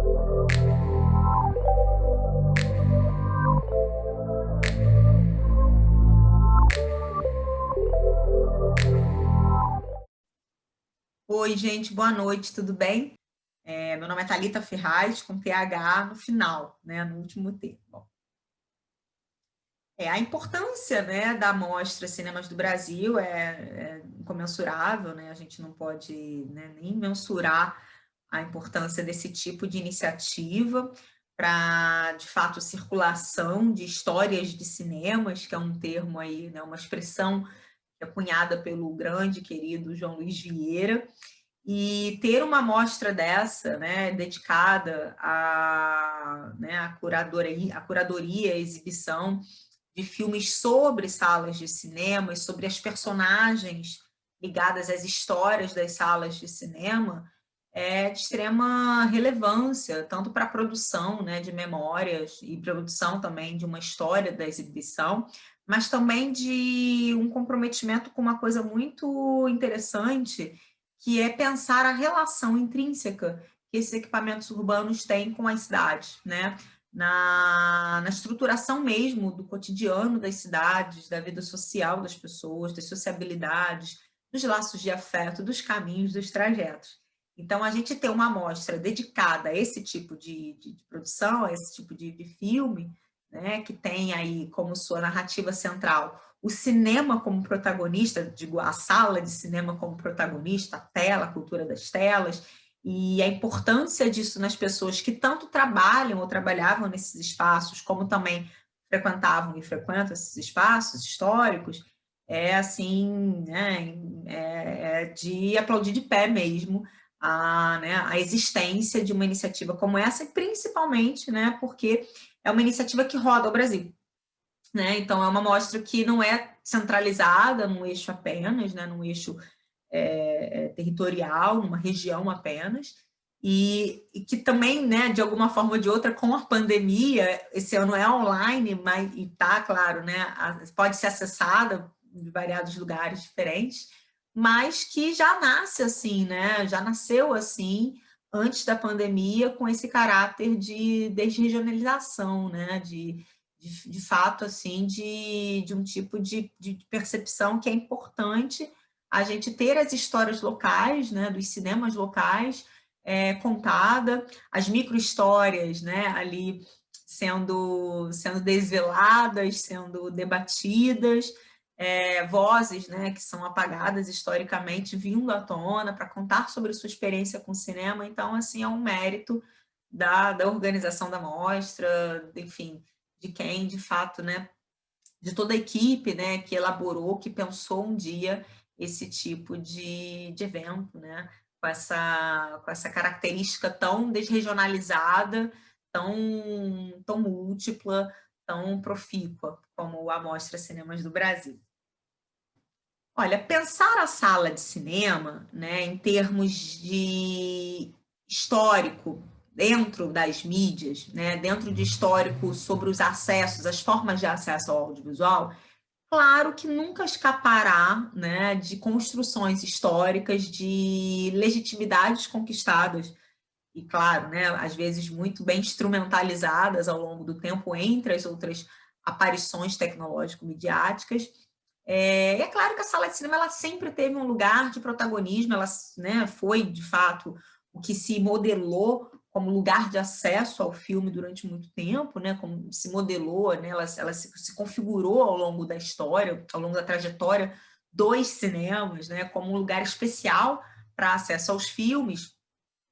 Oi, gente, boa noite, tudo bem? Meu nome é Thalita Ferraz, com PH no final, né, no último T. Bom, a importância, né, da Mostra Cinemas do Brasil é incomensurável, né? A gente não pode, né, nem mensurar a importância desse tipo de iniciativa para, de fato, circulação de histórias de cinemas, que é um termo aí, né, uma expressão que é cunhada pelo grande querido João Luiz Vieira. E ter uma mostra dessa, né, dedicada à, né, à curadoria, à exibição de filmes sobre salas de cinema e sobre as personagens ligadas às histórias das salas de cinema, é de extrema relevância, tanto para a produção, né, de memórias e produção também de uma história da exibição, mas também de um comprometimento com uma coisa muito interessante, que é pensar a relação intrínseca que esses equipamentos urbanos têm com as cidades, né? Na estruturação mesmo do cotidiano das cidades, da vida social das pessoas, das sociabilidades, dos laços de afeto, dos caminhos, dos trajetos. Então, a gente ter uma amostra dedicada a esse tipo de produção, a esse tipo de filme, né, que tem aí como sua narrativa central o cinema como protagonista, digo, a sala de cinema como protagonista, a tela, a cultura das telas, e a importância disso nas pessoas que tanto trabalham ou trabalhavam nesses espaços, como também frequentavam e frequentam esses espaços históricos, é assim, né, é de aplaudir de pé mesmo né, a existência de uma iniciativa como essa, e principalmente, né, porque é uma iniciativa que roda o Brasil, né? Então, é uma mostra que não é centralizada num eixo apenas, né? Num eixo territorial, numa região apenas, e que também, né, de alguma forma ou de outra, com a pandemia, esse ano é online, mas está, claro, né, pode ser acessada de variados lugares diferentes, mas que já nasce assim, né, já nasceu assim, antes da pandemia, com esse caráter de desregionalização, né, de fato, assim, de um tipo de percepção que é importante a gente ter as histórias locais, né, dos cinemas locais, contada, as micro-histórias, né, ali sendo desveladas, sendo debatidas, vozes, né, que são apagadas historicamente vindo à tona para contar sobre sua experiência com o cinema. Então, assim, é um mérito da organização da mostra, enfim, de quem, de fato, né, de toda a equipe, né, que elaborou, que pensou um dia esse tipo de evento, né, com essa característica tão desregionalizada, tão múltipla, tão profícua, como a Mostra Cinemas do Brasil. Olha, pensar a sala de cinema, né, em termos de histórico, dentro das mídias, né, dentro de histórico sobre os acessos, as formas de acesso ao audiovisual, claro que nunca escapará, né, de construções históricas, de legitimidades conquistadas, e claro, né, às vezes muito bem instrumentalizadas ao longo do tempo, entre as outras aparições tecnológico-midiáticas. É claro que a sala de cinema ela sempre teve um lugar de protagonismo, ela, né, foi, de fato, o que se modelou como lugar de acesso ao filme durante muito tempo, né, como se modelou, né, ela se configurou ao longo da história, ao longo da trajetória dos cinemas, né, como um lugar especial para acesso aos filmes.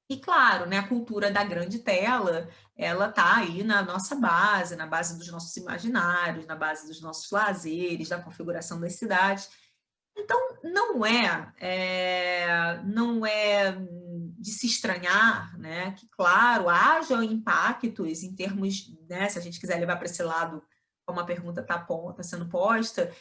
E claro, né, a cultura da grande tela, ela está aí na nossa base, na base dos nossos imaginários, na base dos nossos lazeres, da configuração das cidades. Então, não é de se estranhar, né, que, claro, haja impactos em termos, né, se a gente quiser levar para esse lado, como a pergunta está sendo posta,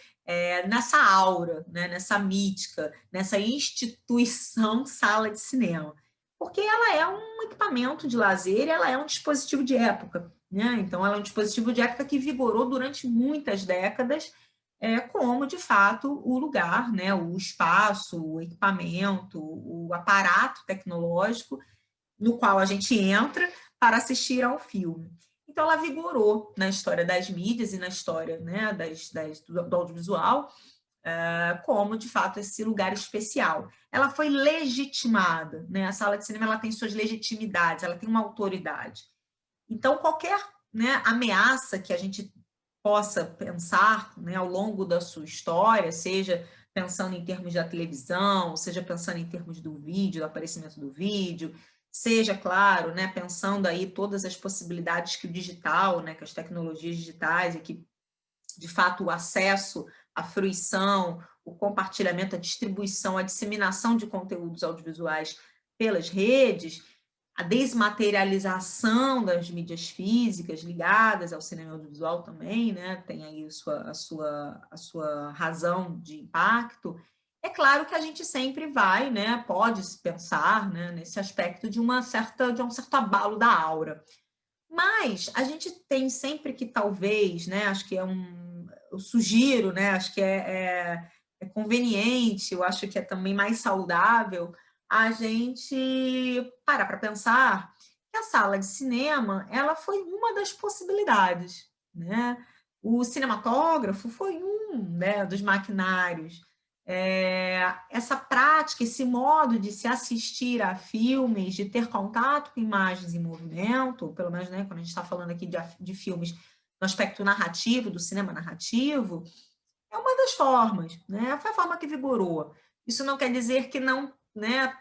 nessa aura, né, nessa mítica, nessa instituição sala de cinema. Porque ela é um equipamento de lazer e ela é um dispositivo de época, né? Então, ela é um dispositivo de época que vigorou durante muitas décadas, como, de fato, o lugar, né, o espaço, o equipamento, o aparato tecnológico no qual a gente entra, para assistir ao filme. Então, ela vigorou na história das mídias e na história, né, do audiovisual, como, de fato, esse lugar especial. Ela foi legitimada, né? A sala de cinema ela tem suas legitimidades, ela tem uma autoridade. Então, qualquer, né, ameaça que a gente possa pensar, né, ao longo da sua história, seja pensando em termos da televisão, seja pensando em termos do vídeo, do aparecimento do vídeo, seja, claro, né, pensando aí todas as possibilidades que o digital, né, que as tecnologias digitais e que, de fato, o acesso, a fruição, o compartilhamento, a distribuição, a disseminação de conteúdos audiovisuais pelas redes, a desmaterialização das mídias físicas ligadas ao cinema audiovisual também, né, tem aí a sua razão de impacto. É claro que a gente sempre vai, né, pode se pensar, né, nesse aspecto de um certo abalo da aura. Mas a gente tem sempre que talvez, né, acho que eu sugiro, né, acho que é conveniente, eu acho que é também mais saudável a gente parar para pensar que a sala de cinema, ela foi uma das possibilidades, né? O cinematógrafo foi né, dos maquinários. Essa prática, esse modo de se assistir a filmes, de ter contato com imagens em movimento, pelo menos, né, quando a gente está falando aqui de filmes no aspecto narrativo, do cinema narrativo, é uma das formas, né? Foi a forma que vigorou. Isso não quer dizer que não, né,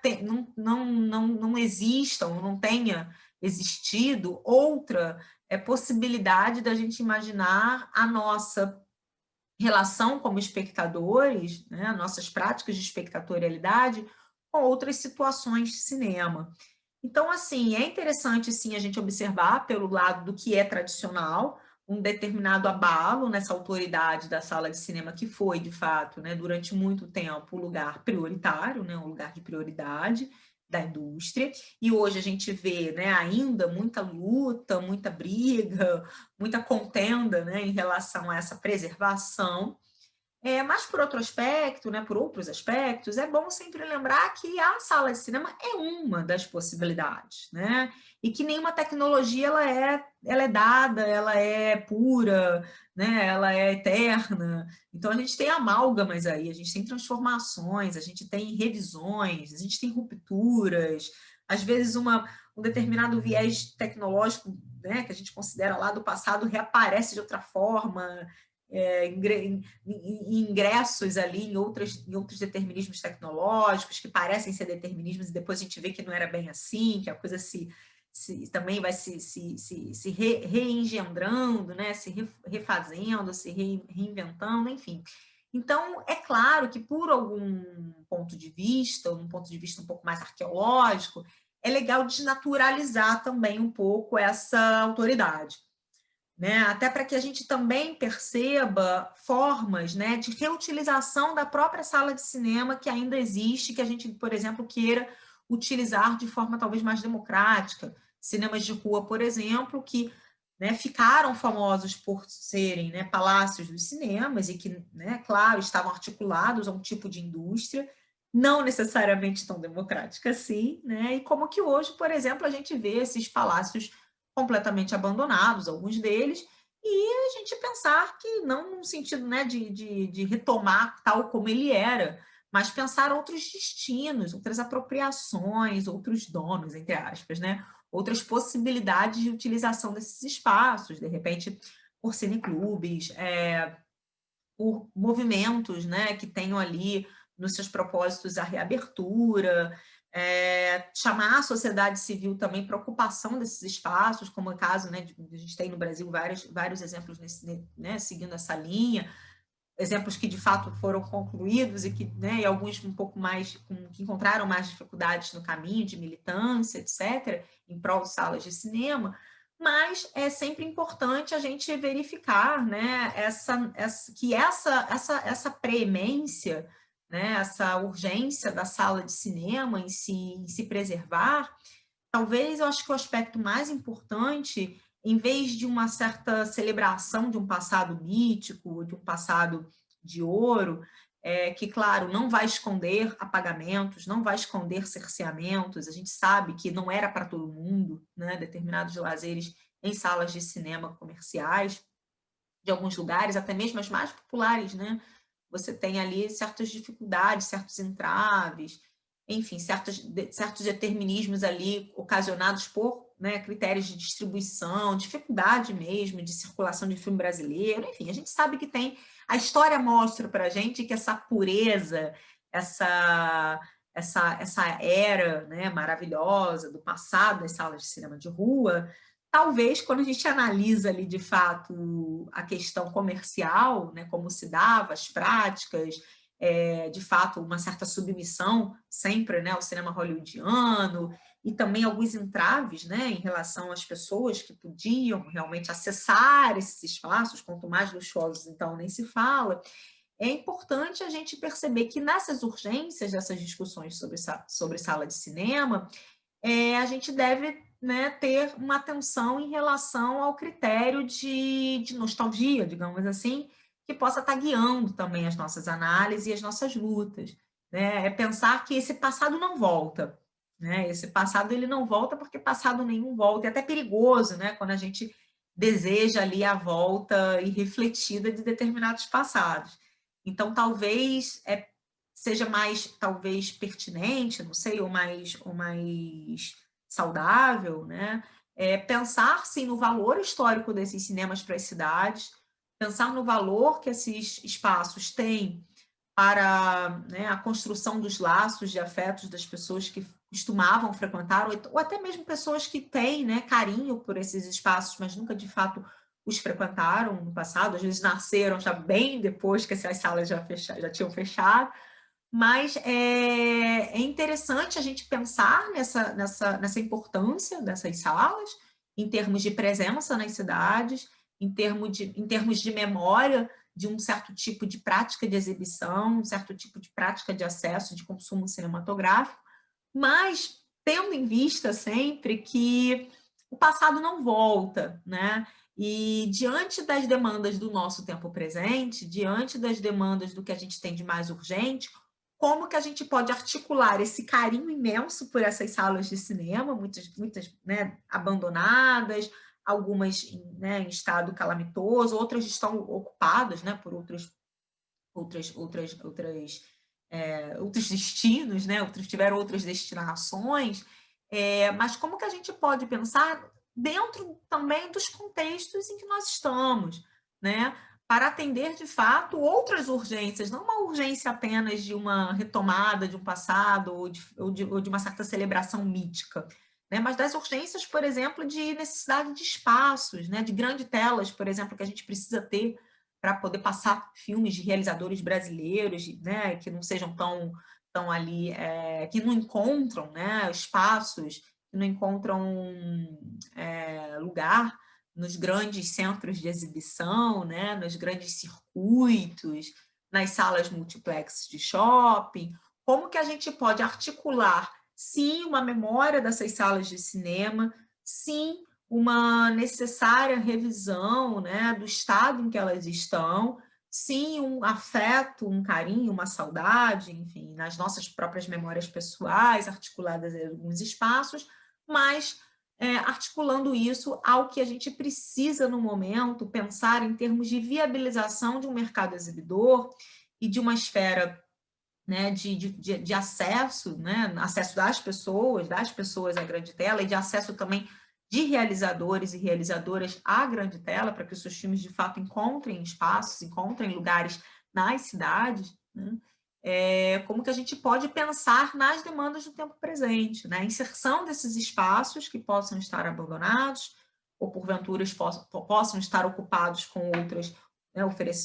não exista ou não tenha existido outra possibilidade da gente imaginar a nossa relação como espectadores, né, nossas práticas de espectatorialidade com outras situações de cinema. Então, assim, é interessante, sim, a gente observar pelo lado do que é tradicional, um determinado abalo nessa autoridade da sala de cinema que foi, de fato, né, durante muito tempo, o lugar prioritário, né, um lugar de prioridade da indústria, e hoje a gente vê, né, ainda muita luta, muita briga, muita contenda, né, em relação a essa preservação. Mas por outro aspecto, né, por outros aspectos, é bom sempre lembrar que a sala de cinema é uma das possibilidades, né? E que nenhuma tecnologia ela é dada, ela é pura, né? Ela é eterna. Então a gente tem amálgamas aí, a gente tem transformações, a gente tem revisões, a gente tem rupturas, às vezes um determinado viés tecnológico, né, que a gente considera lá do passado reaparece de outra forma, ingressos ali em outros determinismos tecnológicos que parecem ser determinismos e depois a gente vê que não era bem assim, que a coisa também vai se reengendrando, né? Se refazendo, se reinventando, enfim. Então, é claro que por algum ponto de vista, ou um ponto de vista um pouco mais arqueológico, é legal desnaturalizar também um pouco essa autoridade, né? Até para que a gente também perceba formas, né, de reutilização da própria sala de cinema que ainda existe, que a gente, por exemplo, queira utilizar de forma talvez mais democrática. Cinemas de rua, por exemplo, que, né, ficaram famosos por serem, né, palácios dos cinemas e que, né, claro, estavam articulados a um tipo de indústria não necessariamente tão democrática assim, né? E como que hoje, por exemplo, a gente vê esses palácios completamente abandonados, alguns deles, e a gente pensar que não no sentido, né, de retomar tal como ele era, mas pensar outros destinos, outras apropriações, outros donos, entre aspas, né? Outras possibilidades de utilização desses espaços, de repente, por cineclubes, por movimentos, né, que tenham ali nos seus propósitos a reabertura, chamar a sociedade civil também para ocupação desses espaços, como é o caso, né, a gente tem no Brasil vários exemplos né, seguindo essa linha, exemplos que de fato foram concluídos e que, né, e alguns um pouco mais, que encontraram mais dificuldades no caminho de militância, etc., em prol de salas de cinema, mas é sempre importante a gente verificar, né, essa preemência, né, essa urgência da sala de cinema em se preservar. Talvez eu acho que o aspecto mais importante, em vez de uma certa celebração de um passado mítico, de um passado de ouro, que, claro, não vai esconder apagamentos, não vai esconder cerceamentos, a gente sabe que não era para todo mundo, né, determinados lazeres em salas de cinema comerciais, de alguns lugares, até mesmo as mais populares, né, você tem ali certas dificuldades, certos entraves, enfim, certos determinismos ali ocasionados por, né, critérios de distribuição, dificuldade mesmo de circulação de filme brasileiro, enfim, a gente sabe que tem, a história mostra para a gente que essa pureza, essa era, né, maravilhosa do passado das salas de cinema de rua, talvez quando a gente analisa ali de fato a questão comercial, né, como se dava, as práticas, de fato uma certa submissão sempre, né, ao cinema hollywoodiano, e também alguns entraves, né, em relação às pessoas que podiam realmente acessar esses espaços, quanto mais luxuosos então nem se fala. É importante a gente perceber que nessas urgências, dessas discussões sobre sala de cinema, a gente deve, né, ter uma atenção em relação ao critério de nostalgia, digamos assim, que possa estar guiando também as nossas análises e as nossas lutas. Né? É pensar que esse passado não volta. Né? Esse passado ele não volta porque passado nenhum volta. É até perigoso, né? Quando a gente deseja ali a volta irrefletida de determinados passados. Então, talvez seja mais, talvez, pertinente, não sei, ou mais saudável, né? Pensar, sim, no valor histórico desses cinemas para as cidades, pensar no valor que esses espaços têm para, né, a construção dos laços de afetos das pessoas que costumavam frequentar, ou até mesmo pessoas que têm, né, carinho por esses espaços, mas nunca, de fato, os frequentaram no passado, às vezes nasceram já bem depois que essas salas já tinham fechado, mas é interessante a gente pensar nessa importância dessas salas, em termos de presença nas cidades, em termos de memória de um certo tipo de prática de exibição, um certo tipo de prática de acesso, de consumo cinematográfico, mas tendo em vista sempre que o passado não volta, né? E diante das demandas do nosso tempo presente, diante das demandas do que a gente tem de mais urgente, como que a gente pode articular esse carinho imenso por essas salas de cinema, muitas, né, abandonadas, algumas, né, em estado calamitoso, outras estão ocupadas, né, por outros destinos, né, tiveram outras destinações, mas como que a gente pode pensar dentro também dos contextos em que nós estamos, né? Para atender, de fato, outras urgências, não uma urgência apenas de uma retomada de um passado ou de uma certa celebração mítica, né? Mas das urgências, por exemplo, de necessidade de espaços, né? De grandes telas, por exemplo, que a gente precisa ter para poder passar filmes de realizadores brasileiros, né? Que não sejam tão ali, que não encontram, né, espaços, que não encontram lugar nos grandes centros de exibição, né, nos grandes circuitos, nas salas multiplex de shopping. Como que a gente pode articular, sim, uma memória dessas salas de cinema, sim, uma necessária revisão, né, do estado em que elas estão, sim, um afeto, um carinho, uma saudade, enfim, nas nossas próprias memórias pessoais, articuladas em alguns espaços, mas articulando isso ao que a gente precisa no momento, pensar em termos de viabilização de um mercado exibidor e de uma esfera, né, de acesso, né, acesso das pessoas à grande tela, e de acesso também de realizadores e realizadoras à grande tela, para que os seus filmes, de fato, encontrem espaços, encontrem lugares nas cidades, né? Como que a gente pode pensar nas demandas do tempo presente, né? A inserção desses espaços que possam estar abandonados, ou porventura possam estar ocupados com outras, né,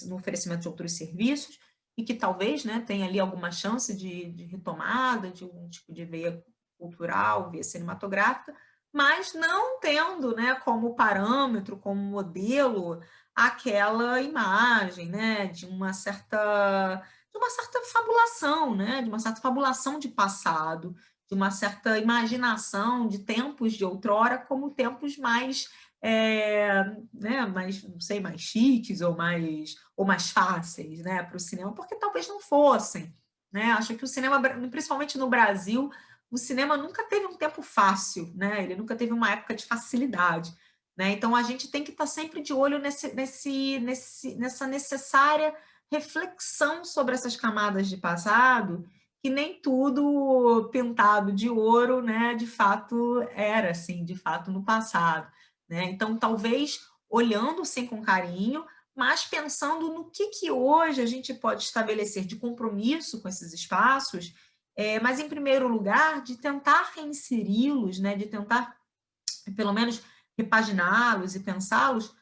no oferecimento de outros serviços, e que talvez, né, tenha ali alguma chance de retomada de um tipo de veia cultural, veia cinematográfica, mas não tendo, né, como parâmetro, como modelo, aquela imagem, né, de uma certa fabulação, né, de uma certa fabulação de passado, de uma certa imaginação de tempos de outrora como tempos mais né, mais, não sei, mais chiques ou mais fáceis, né, para o cinema, porque talvez não fossem, né? Acho que o cinema, principalmente no Brasil, o cinema nunca teve um tempo fácil, né? Ele nunca teve uma época de facilidade, né? Então a gente tem que estar sempre de olho nessa necessária reflexão sobre essas camadas de passado, que nem tudo pintado de ouro, né, de fato era assim, de fato no passado, né? Então talvez olhando sim com carinho, mas pensando no que hoje a gente pode estabelecer de compromisso com esses espaços, mas em primeiro lugar de tentar reinseri-los, né, de tentar pelo menos repaginá-los e pensá-los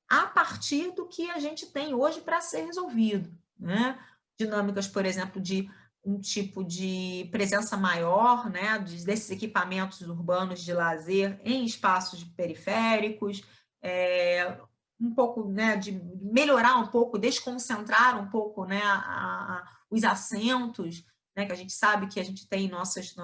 a partir do que a gente tem hoje para ser resolvido, né? Dinâmicas, por exemplo, de um tipo de presença maior, né, desses equipamentos urbanos de lazer em espaços periféricos, um pouco, né, de melhorar um pouco, desconcentrar um pouco, né, os assentos, né, que a gente sabe que a gente tem nossos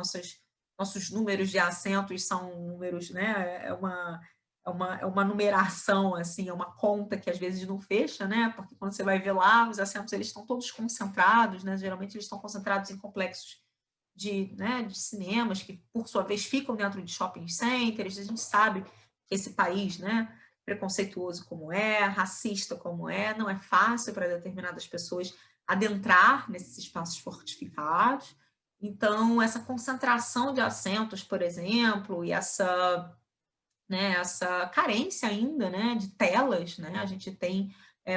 números de assentos são números, né, é uma numeração, assim, é uma conta que às vezes não fecha, né? Porque quando você vai ver lá, os assentos eles estão todos concentrados, né? Geralmente eles estão concentrados em complexos né, de cinemas, que por sua vez ficam dentro de shopping centers. A gente sabe que esse país, né, preconceituoso como racista como não é fácil para determinadas pessoas adentrar nesses espaços fortificados. Então, essa concentração de assentos, por exemplo, e essa carência ainda, né, de telas, né, a gente tem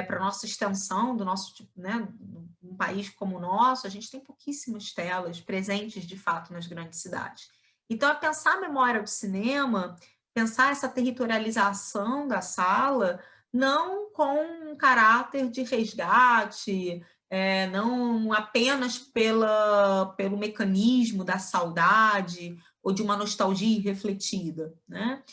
para nossa extensão do nosso, né, um país como o nosso, a gente tem pouquíssimas telas presentes de fato nas grandes cidades. Então, a pensar a memória do cinema, pensar essa territorialização da sala, não com um caráter de resgate, não apenas pelo mecanismo da saudade ou de uma nostalgia irrefletida, né?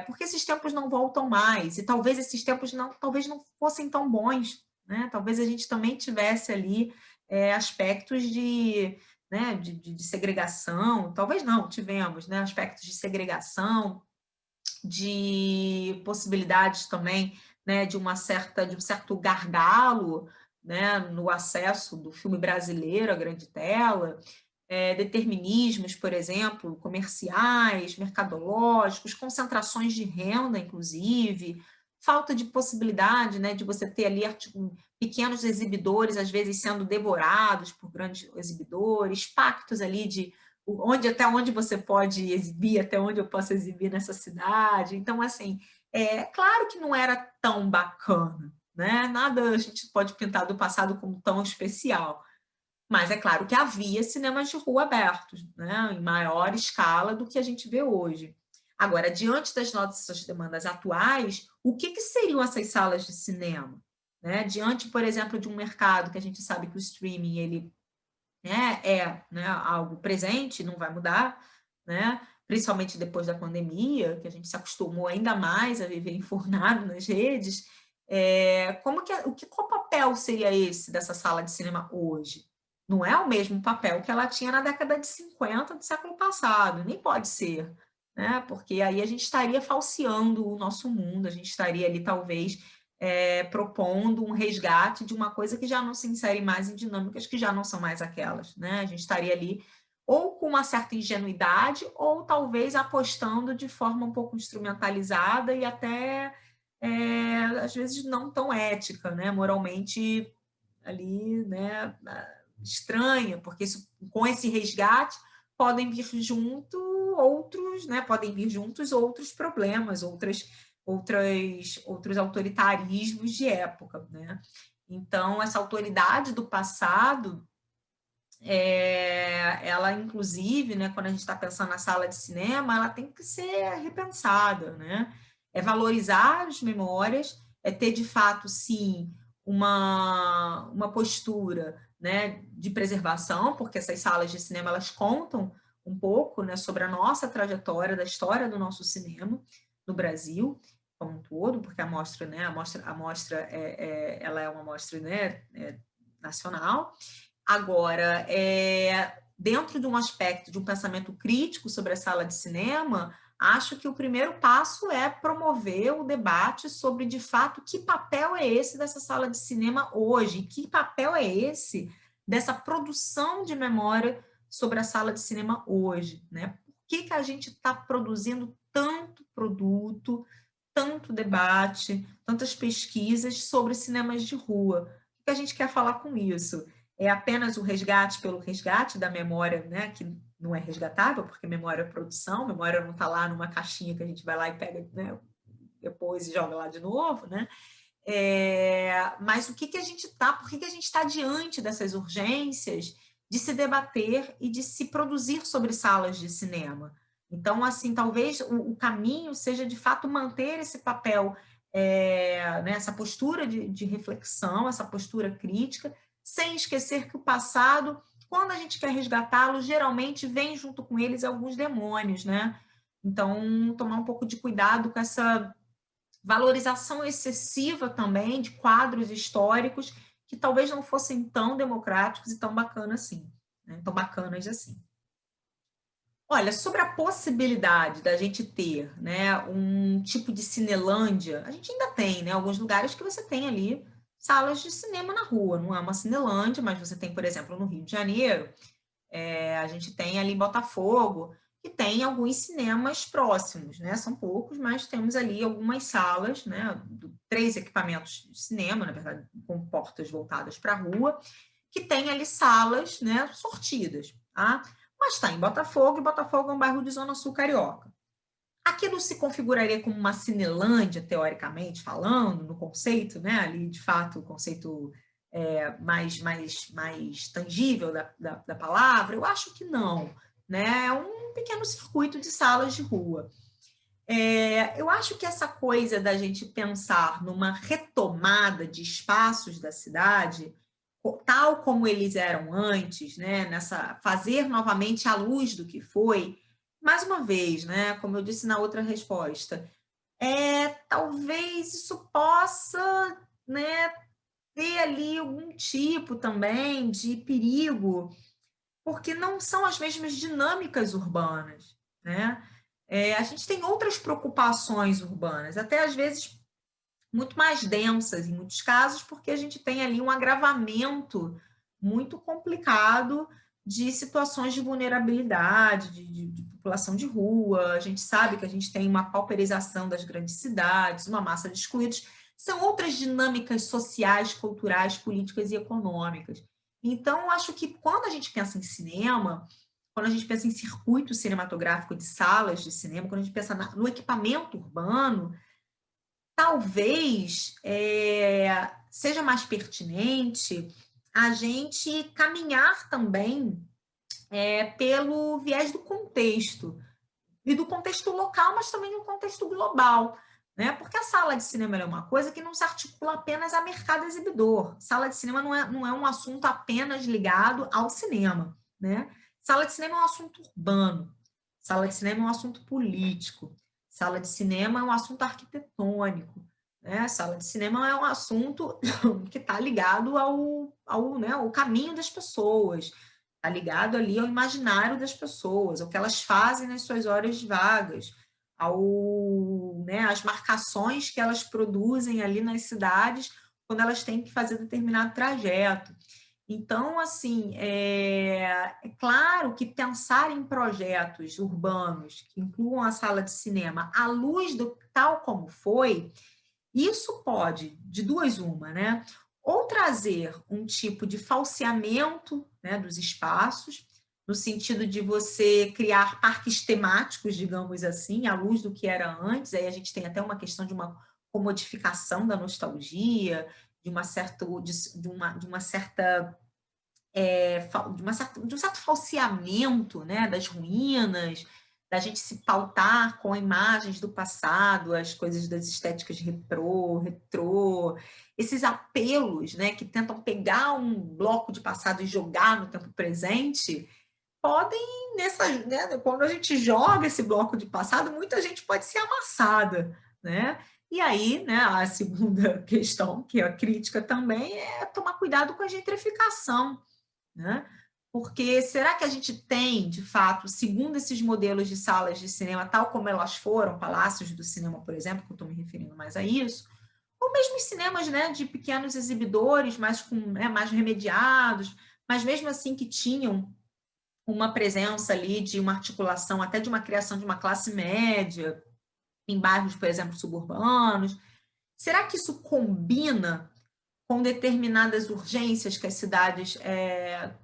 Porque esses tempos não voltam mais, e talvez esses tempos talvez não fossem tão bons, né? Talvez a gente também tivesse ali aspectos né, de segregação, talvez não, tivemos, né, aspectos de segregação, de possibilidades também, né, de um certo gargalo, né, no acesso do filme brasileiro à grande tela, determinismos, por exemplo, comerciais, mercadológicos, concentrações de renda, inclusive, falta de possibilidade, né, de você ter ali pequenos exibidores, às vezes sendo devorados por grandes exibidores, pactos ali de até onde você pode exibir, até onde eu posso exibir nessa cidade. Então, assim, claro que não era tão bacana, né? Nada a gente pode pintar do passado como tão especial, mas é claro que havia cinemas de rua abertos, né, em maior escala do que a gente vê hoje. Agora, diante das nossas demandas atuais, o que seriam essas salas de cinema? Né? Diante, por exemplo, de um mercado que a gente sabe que o streaming ele, né, algo presente, não vai mudar, né? Principalmente depois da pandemia, que a gente se acostumou ainda mais a viver enfurnado nas redes. Qual papel seria esse dessa sala de cinema hoje? Não é o mesmo papel que ela tinha na década de 50 do século passado, nem pode ser, né? Porque aí a gente estaria falseando o nosso mundo, a gente estaria ali, talvez, propondo um resgate de uma coisa que já não se insere mais em dinâmicas que já não são mais aquelas, né? A gente estaria ali ou com uma certa ingenuidade, ou talvez apostando de forma um pouco instrumentalizada e até, às vezes, não tão ética, né? Moralmente ali, né, estranha, porque com esse resgate podem vir junto outros, né, podem vir juntos outros problemas, outros autoritarismos de época, né? Então, essa autoridade do passado, ela, inclusive, né, quando a gente está pensando na sala de cinema, ela tem que ser repensada, né? É valorizar as memórias, ter, de fato, sim, uma postura, né, de preservação, porque essas salas de cinema, elas contam um pouco, né, sobre a nossa trajetória, da história do nosso cinema no Brasil, como um todo, porque a mostra, né, a mostra ela é uma mostra, né, nacional. Agora, dentro de um aspecto de um pensamento crítico sobre a sala de cinema, acho que o primeiro passo é promover o debate sobre, de fato, que papel é esse dessa sala de cinema hoje, que papel é esse dessa produção de memória sobre a sala de cinema hoje, né? Por que a gente está produzindo tanto produto, tanto debate, tantas pesquisas sobre cinemas de rua? O que a gente quer falar com isso? É apenas o resgate pelo resgate da memória, né, que não é resgatável, porque memória é produção, memória não está lá numa caixinha que a gente vai lá e pega, né, depois e joga lá de novo, né? Mas o que a gente está, por que a gente está diante dessas urgências de se debater e de se produzir sobre salas de cinema? Então, assim, talvez o caminho seja, de fato, manter esse papel, né, essa postura de reflexão, essa postura crítica, sem esquecer que o passado, quando a gente quer resgatá-lo, geralmente vem junto com eles alguns demônios, né? Então, tomar um pouco de cuidado com essa valorização excessiva também de quadros históricos que talvez não fossem tão democráticos e tão bacanas assim, né? Tão bacanas assim. Olha, sobre a possibilidade da gente ter, né, um tipo de Cinelândia, a gente ainda tem, né, alguns lugares que você tem ali salas de cinema na rua, não é uma Cinelândia, mas você tem, por exemplo, no Rio de Janeiro, a gente tem ali Botafogo, que tem alguns cinemas próximos, né? São poucos, mas temos ali algumas salas, né? 3 equipamentos de cinema, na verdade, com portas voltadas para a rua, que tem ali salas, né, sortidas, tá? Mas está em Botafogo, e Botafogo é um bairro de Zona Sul carioca. Aquilo se configuraria como uma Cinelândia, teoricamente falando, no conceito, né? Ali, de fato, o conceito mais tangível da palavra? Eu acho que não, né? É um pequeno circuito de salas de rua. Eu acho que essa coisa da gente pensar numa retomada de espaços da cidade, tal como eles eram antes, né? Fazer novamente a luz do que foi, mais uma vez, né? Como eu disse na outra resposta, talvez isso possa, né, ter ali algum tipo também de perigo, porque não são as mesmas dinâmicas urbanas, né? A gente tem outras preocupações urbanas, até às vezes muito mais densas em muitos casos, porque a gente tem ali um agravamento muito complicado de situações de vulnerabilidade, de população de rua. A gente sabe que a gente tem uma pauperização das grandes cidades, uma massa de excluídos. São outras dinâmicas sociais, culturais, políticas e econômicas. Então, acho que quando a gente pensa em cinema, quando a gente pensa em circuito cinematográfico de salas de cinema, quando a gente pensa no equipamento urbano, talvez seja mais pertinente a gente caminhar também pelo viés do contexto, e do contexto local, mas também do contexto global, né? Porque a sala de cinema é uma coisa que não se articula apenas a mercado exibidor. Sala de cinema não é um assunto apenas ligado ao cinema, né? Sala de cinema é um assunto urbano, sala de cinema é um assunto político, sala de cinema é um assunto arquitetônico, né? Sala de cinema é um assunto que está ligado ao caminho das pessoas, está ligado ali ao imaginário das pessoas, ao que elas fazem nas suas horas vagas, às marcações que elas produzem ali nas cidades quando elas têm que fazer determinado trajeto. Então, assim, é claro que pensar em projetos urbanos que incluam a sala de cinema à luz do tal como foi, isso pode, de duas uma, né? Ou trazer um tipo de falseamento, né, dos espaços, no sentido de você criar parques temáticos, digamos assim, à luz do que era antes. Aí a gente tem até uma questão de uma comodificação da nostalgia, de um certo falseamento, né, das ruínas, da gente se pautar com imagens do passado, as coisas das estéticas retrô, esses apelos, né, que tentam pegar um bloco de passado e jogar no tempo presente, podem, né, quando a gente joga esse bloco de passado, muita gente pode ser amassada, né? E aí, né, a segunda questão, que é a crítica também, é tomar cuidado com a gentrificação, né? Porque será que a gente tem, de fato, segundo esses modelos de salas de cinema, tal como elas foram, palácios do cinema, por exemplo, que eu estou me referindo mais a isso, ou mesmo os cinemas, né, de pequenos exibidores, mais remediados, mas mesmo assim que tinham uma presença ali de uma articulação, até de uma criação de uma classe média, em bairros, por exemplo, suburbanos. Será que isso combina com determinadas urgências que as cidades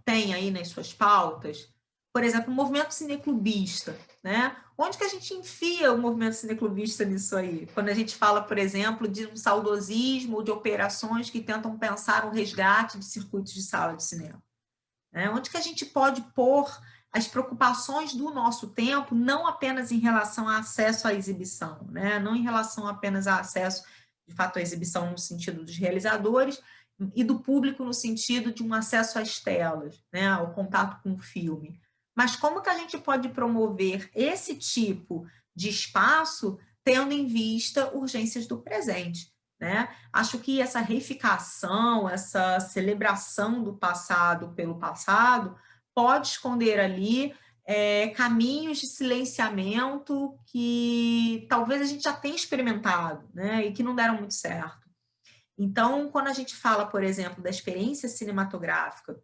têm aí nas suas pautas? Por exemplo, o movimento cineclubista, né? Onde que a gente enfia o movimento cineclubista nisso aí? Quando a gente fala, por exemplo, de um saudosismo, de operações que tentam pensar um resgate de circuitos de sala de cinema, né? Onde que a gente pode pôr as preocupações do nosso tempo, não apenas em relação a acesso à exibição, né? Não em relação apenas a acesso, de fato, à exibição no sentido dos realizadores, e do público no sentido de um acesso às telas, né? Ao contato com o filme. Mas como que a gente pode promover esse tipo de espaço tendo em vista urgências do presente, né? Acho que essa reificação, essa celebração do passado pelo passado, pode esconder ali caminhos de silenciamento que talvez a gente já tenha experimentado, né? E que não deram muito certo. Então, quando a gente fala, por exemplo, da experiência cinematográfica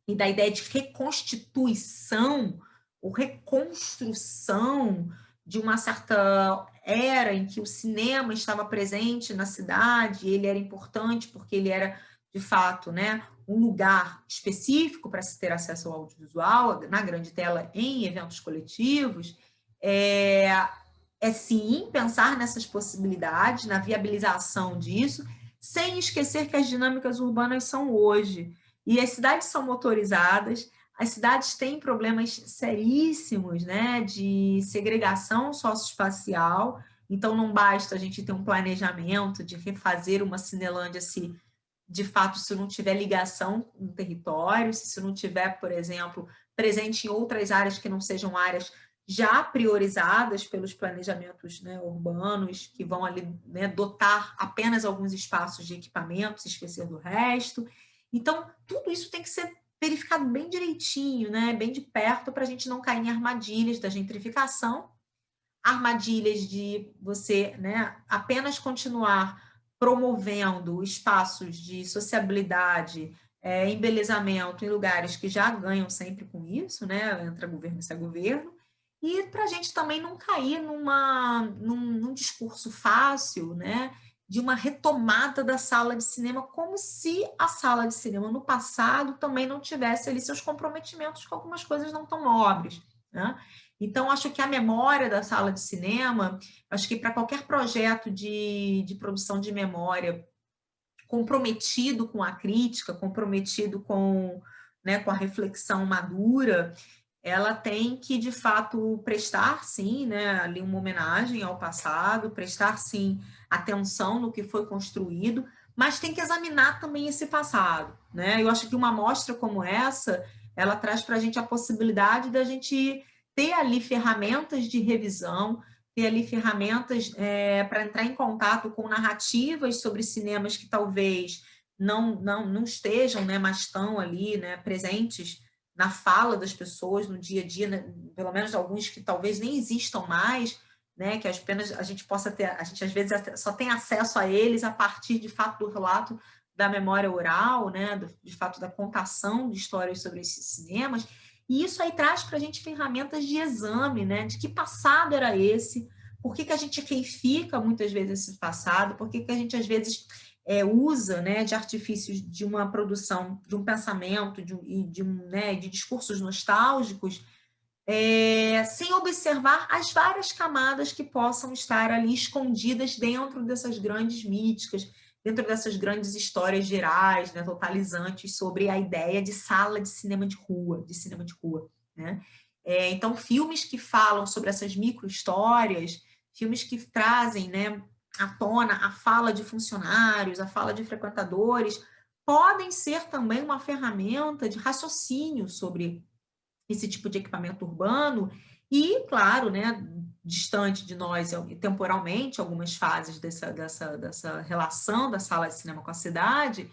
e da ideia de reconstituição ou reconstrução de uma certa era em que o cinema estava presente na cidade, ele era importante porque ele era, de fato, né, um lugar específico para se ter acesso ao audiovisual, na grande tela, em eventos coletivos, sim pensar nessas possibilidades, na viabilização disso, sem esquecer que as dinâmicas urbanas são hoje. E as cidades são motorizadas, as cidades têm problemas seríssimos, né, de segregação socioespacial, então não basta a gente ter um planejamento de refazer uma Cinelândia se, de fato, se não tiver ligação com o território, se não tiver, por exemplo, presente em outras áreas que não sejam áreas já priorizadas pelos planejamentos, né, urbanos, que vão ali, né, dotar apenas alguns espaços de equipamentos, esquecer do resto. Então, tudo isso tem que ser verificado bem direitinho, né, bem de perto, para a gente não cair em armadilhas da gentrificação, armadilhas de você, né, apenas continuar promovendo espaços de sociabilidade, embelezamento em lugares que já ganham sempre com isso, né, entra governo e sai governo, e para a gente também não cair num discurso fácil, né, de uma retomada da sala de cinema, como se a sala de cinema no passado também não tivesse ali seus comprometimentos com algumas coisas não tão nobres, né? Então, acho que a memória da sala de cinema, acho que para qualquer projeto de produção de memória comprometido com a crítica, comprometido com, né, com a reflexão madura, ela tem que, de fato, prestar, sim, né, ali uma homenagem ao passado, prestar, sim, atenção no que foi construído, mas tem que examinar também esse passado, né? Eu acho que uma mostra como essa, ela traz para a gente a possibilidade da gente ter ali ferramentas de revisão, ter ali ferramentas para entrar em contato com narrativas sobre cinemas que talvez não estejam, né, mas estão ali, né, presentes na fala das pessoas, no dia a dia, né, pelo menos alguns que talvez nem existam mais, né, que apenas a gente possa ter, a gente às vezes só tem acesso a eles a partir, de fato, do relato da memória oral, né, de fato da contação de histórias sobre esses cinemas, e isso aí traz para a gente ferramentas de exame, né, de que passado era esse, por que a gente reifica muitas vezes esse passado, por que a gente às vezes usa, né, de artifícios de uma produção, de um pensamento de discursos nostálgicos, sem observar as várias camadas que possam estar ali escondidas dentro dessas grandes míticas, dentro dessas grandes histórias gerais, né, totalizantes sobre a ideia de sala de cinema de rua, né? Então, filmes que falam sobre essas micro-histórias, filmes que trazem, né, à tona a fala de funcionários, a fala de frequentadores, podem ser também uma ferramenta de raciocínio sobre esse tipo de equipamento urbano e, claro, né, distante de nós temporalmente, algumas fases dessa relação da sala de cinema com a cidade,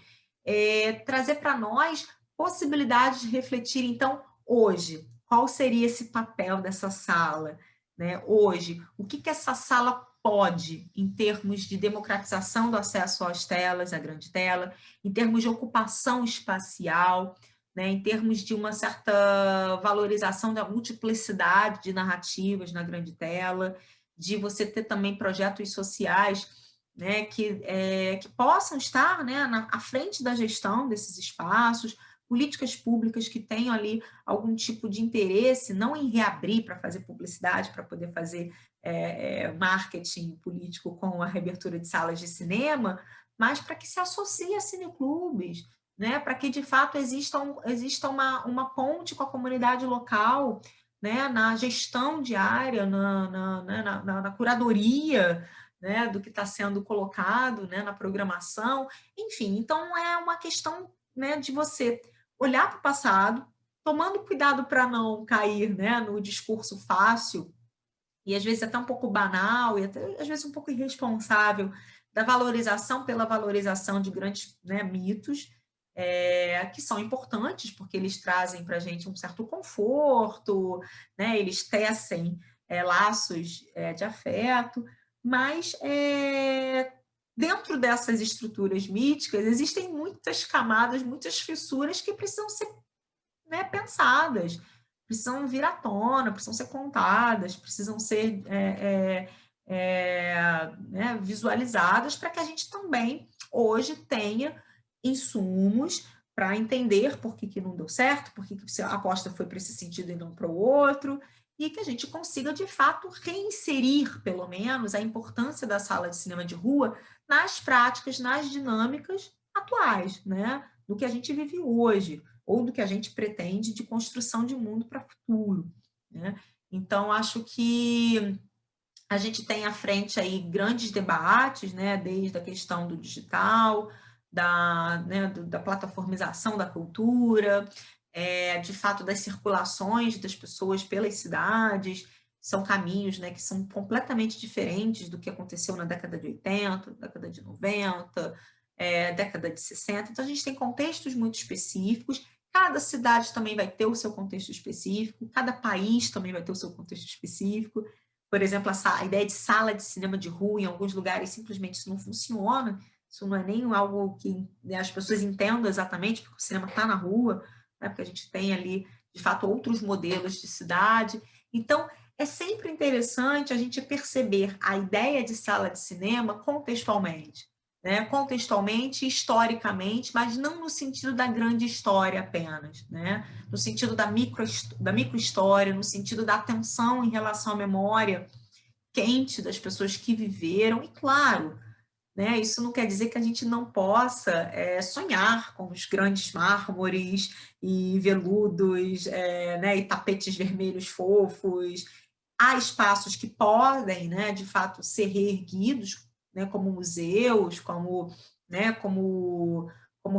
trazer para nós possibilidade de refletir, então, hoje, qual seria esse papel dessa sala, né? Hoje, o que essa sala pode, em termos de democratização do acesso às telas, à grande tela, em termos de ocupação espacial, né, em termos de uma certa valorização da multiplicidade de narrativas na grande tela, de você ter também projetos sociais, né, que possam estar, né, à frente da gestão desses espaços, políticas públicas que tenham ali algum tipo de interesse, não em reabrir para fazer publicidade, para poder fazer marketing político com a reabertura de salas de cinema, mas para que se associe a cineclubes, né, para que de fato exista uma ponte com a comunidade local, né, na gestão diária, na curadoria, né, do que está sendo colocado, né, na programação, enfim. Então, é uma questão, né, de você olhar para o passado, tomando cuidado para não cair, né, no discurso fácil, e às vezes até um pouco banal, e até às vezes um pouco irresponsável, da valorização pela valorização de grandes, né, mitos, que são importantes, porque eles trazem para a gente um certo conforto, né, eles tecem laços de afeto, mas dentro dessas estruturas míticas existem muitas camadas, muitas fissuras que precisam ser, né, pensadas, precisam vir à tona, precisam ser contadas, precisam ser né, visualizadas para que a gente também hoje tenha insumos para entender por que não deu certo, por que a aposta foi para esse sentido e não para o outro, e que a gente consiga, de fato, reinserir, pelo menos, a importância da sala de cinema de rua nas práticas, nas dinâmicas atuais, né? Do que a gente vive hoje, ou do que a gente pretende de construção de mundo para o futuro, né? Então, acho que a gente tem à frente aí grandes debates, né? Desde a questão do digital, da plataformização da cultura, de fato das circulações das pessoas pelas cidades, são caminhos, né, que são completamente diferentes do que aconteceu na década de 80, década de 90, década de 60. Então, a gente tem contextos muito específicos, cada cidade também vai ter o seu contexto específico, cada país também vai ter o seu contexto específico. Por exemplo, a ideia de sala de cinema de rua, em alguns lugares, simplesmente isso não funciona, isso não é nem algo que, né, as pessoas entendam exatamente, porque o cinema está na rua, né, porque a gente tem ali, de fato, outros modelos de cidade. Então, é sempre interessante a gente perceber a ideia de sala de cinema contextualmente, né? Contextualmente, historicamente, mas não no sentido da grande história apenas, né? No sentido da microhistória, no sentido da atenção em relação à memória quente das pessoas que viveram, e claro, né, isso não quer dizer que a gente não possa sonhar com os grandes mármores e veludos, né, e tapetes vermelhos fofos. Há espaços que podem, né, de fato, ser reerguidos, né, como museus, né, como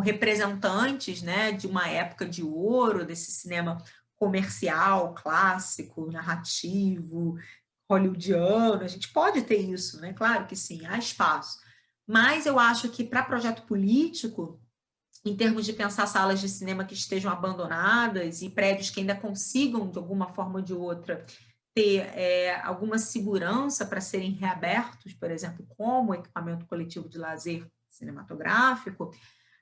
representantes, né, de uma época de ouro, desse cinema comercial, clássico, narrativo, hollywoodiano. A gente pode ter isso, né? Claro que sim, há espaço. Mas eu acho que para projeto político, em termos de pensar salas de cinema que estejam abandonadas e prédios que ainda consigam, de alguma forma ou de outra, ter alguma segurança para serem reabertos, por exemplo, como equipamento coletivo de lazer cinematográfico,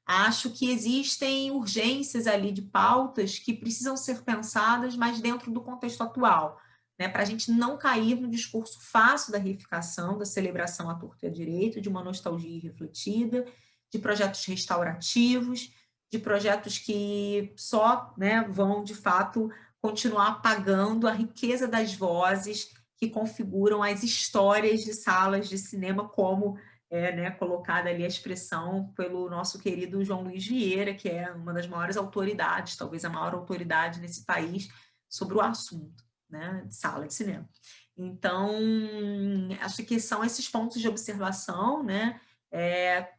acho que existem urgências ali de pautas que precisam ser pensadas, mas dentro do contexto atual, né, para a gente não cair no discurso fácil da reificação, da celebração à torto e à direito, de uma nostalgia irrefletida, de projetos restaurativos, de projetos que só, né, vão, de fato, continuar apagando a riqueza das vozes que configuram as histórias de salas de cinema, como né, colocada ali a expressão pelo nosso querido João Luiz Vieira, que é uma das maiores autoridades, talvez a maior autoridade nesse país sobre o assunto, né, de sala de cinema. Então, acho que são esses pontos de observação, né?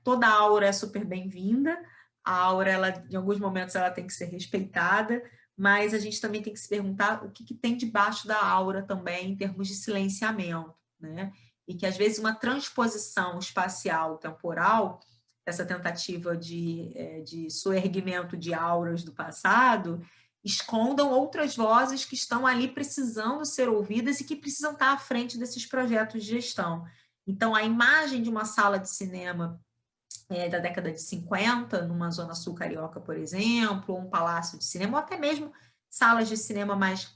Toda aura é super bem-vinda, a aura, ela, em alguns momentos, ela tem que ser respeitada, mas a gente também tem que se perguntar o que tem debaixo da aura também, em termos de silenciamento, né? E que, às vezes, uma transposição espacial, temporal, essa tentativa de soerguimento de auras do passado, escondam outras vozes que estão ali precisando ser ouvidas e que precisam estar à frente desses projetos de gestão. Então, a imagem de uma sala de cinema da década de 50, numa zona sul carioca, por exemplo, ou um palácio de cinema, ou até mesmo salas de cinema mais,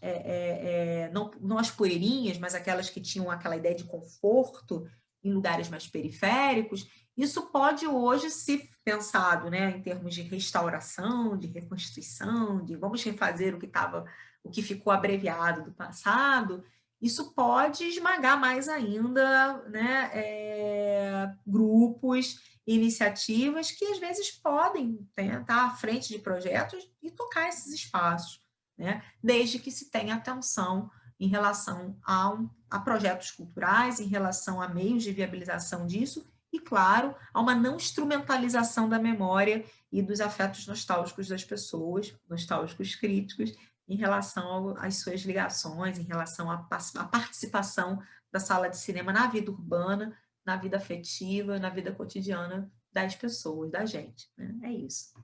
não as poeirinhas, mas aquelas que tinham aquela ideia de conforto em lugares mais periféricos, isso pode hoje ser pensado, né, em termos de restauração, de reconstituição, de vamos refazer o que ficou abreviado do passado. Isso pode esmagar mais ainda, né, grupos, iniciativas que às vezes podem, né, estar à frente de projetos e tocar esses espaços, né, desde que se tenha atenção em relação a projetos culturais, em relação a meios de viabilização disso e, claro, a uma não instrumentalização da memória e dos afetos nostálgicos das pessoas, nostálgicos críticos, em relação às suas ligações, em relação à participação da sala de cinema na vida urbana, na vida afetiva, na vida cotidiana das pessoas, da gente, né? É isso.